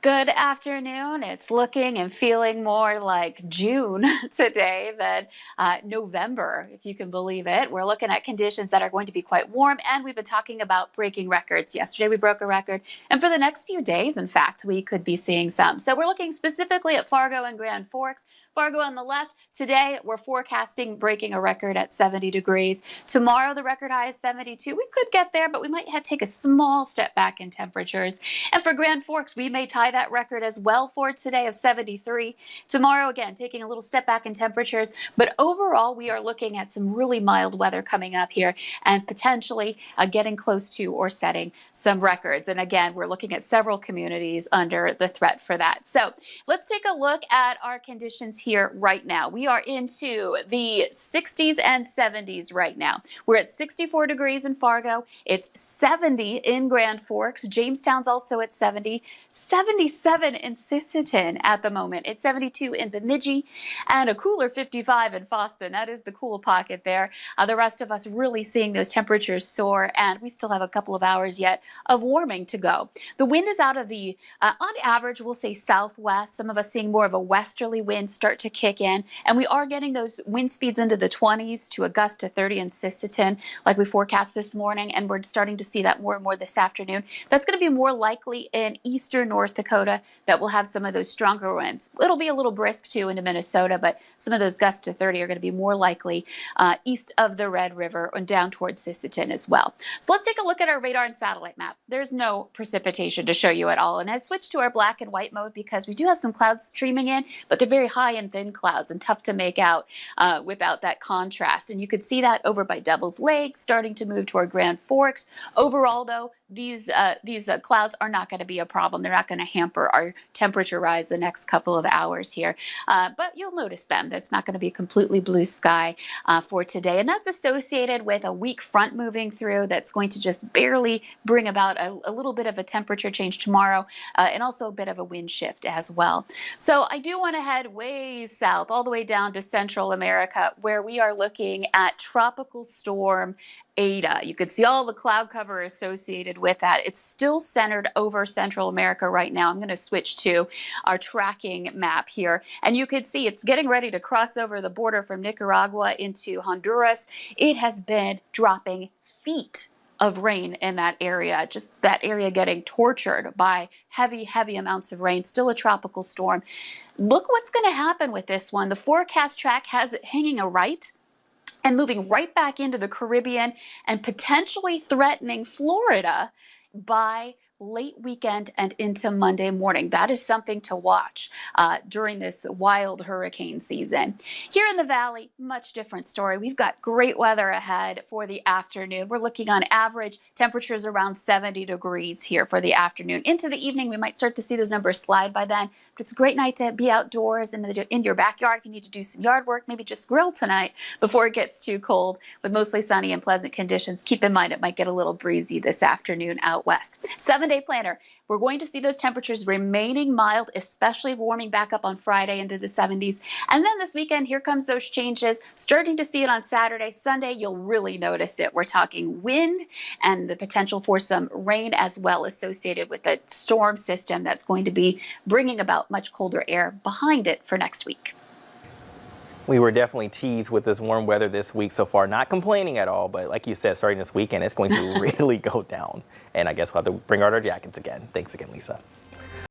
Good afternoon. It's looking and feeling more like June today than November, if you can believe it. We're looking at conditions that are going to be quite warm, and we've been talking about breaking records. Yesterday we broke a record, and for the next few days, in fact, we could be seeing some. So we're looking specifically at Fargo and Grand Forks. Fargo on the left, today we're forecasting breaking a record at 70 degrees. Tomorrow the record high is 72. We could get there, but we might have to take a small step back in temperatures. And for Grand Forks, we may tie that record as well for today of 73. Tomorrow, again, taking a little step back in temperatures, but overall we are looking at some really mild weather coming up here and potentially getting close to or setting some records. And again, we're looking at several communities under the threat for that. So let's take a look at our conditions here right now. We are into the 60s and 70s right now. We're at 64 degrees in Fargo. It's 70 in Grand Forks. Jamestown's also at 70. 77 in Sisseton at the moment. It's 72 in Bemidji and a cooler 55 in Foston. That is the cool pocket there. The rest of us really seeing those temperatures soar, and we still have a couple of hours yet of warming to go. The wind is out of the, on average, we'll say southwest. Some of us seeing more of a westerly wind start to kick in, and we are getting those wind speeds into the 20s to a gust to 30 in Sisseton like we forecast this morning, and we're starting to see that more and more this afternoon. That's going to be more likely in eastern North Dakota that will have some of those stronger winds. It'll be a little brisk too into Minnesota, but some of those gusts to 30 are going to be more likely east of the Red River and down towards Sisseton as well. So let's take a look at our radar and satellite map. There's no precipitation to show you at all, and I've switched to our black and white mode because we do have some clouds streaming in, but they're very high and thin clouds and tough to make out without that contrast. And you could see that over by Devil's Lake, starting to move toward Grand Forks. Overall, though, these clouds are not going to be a problem. They're not going to hamper our temperature rise the next couple of hours here. But you'll notice them. That's not going to be completely blue sky for today. And that's associated with a weak front moving through that's going to just barely bring about a little bit of a temperature change tomorrow and also a bit of a wind shift as well. So I do want to head way south, all the way down to Central America, where we are looking at Tropical Storm Eta. You can see all the cloud cover associated with that. It's still centered over Central America right now. I'm going to switch to our tracking map here, and you can see it's getting ready to cross over the border from Nicaragua into Honduras. It has been dropping feet of rain in that area, just that area getting tortured by heavy amounts of rain. Still a tropical storm. Look what's going to happen with this one. The forecast track has it hanging a right and moving right back into the Caribbean and potentially threatening Florida by late weekend and into Monday morning. That is something to watch during this wild hurricane season. Here in the valley, much different story. We've got great weather ahead for the afternoon. We're looking on average temperatures around 70 degrees here for the afternoon. Into the evening, we might start to see those numbers slide by then, but it's a great night to be outdoors in your backyard. If you need to do some yard work, maybe just grill tonight before it gets too cold. With mostly sunny and pleasant conditions, keep in mind it might get a little breezy this afternoon out west. 7-day planner. We're going to see those temperatures remaining mild, especially warming back up on Friday into the 70s. And then this weekend, here comes those changes. Starting to see it on Saturday. Sunday, you'll really notice it. We're talking wind and the potential for some rain as well associated with the storm system that's going to be bringing about much colder air behind it for next week. We were definitely teased with this warm weather this week so far. Not complaining at all, but like you said, starting this weekend, it's going to really go down. And I guess we'll have to bring out our jackets again. Thanks again, Lisa.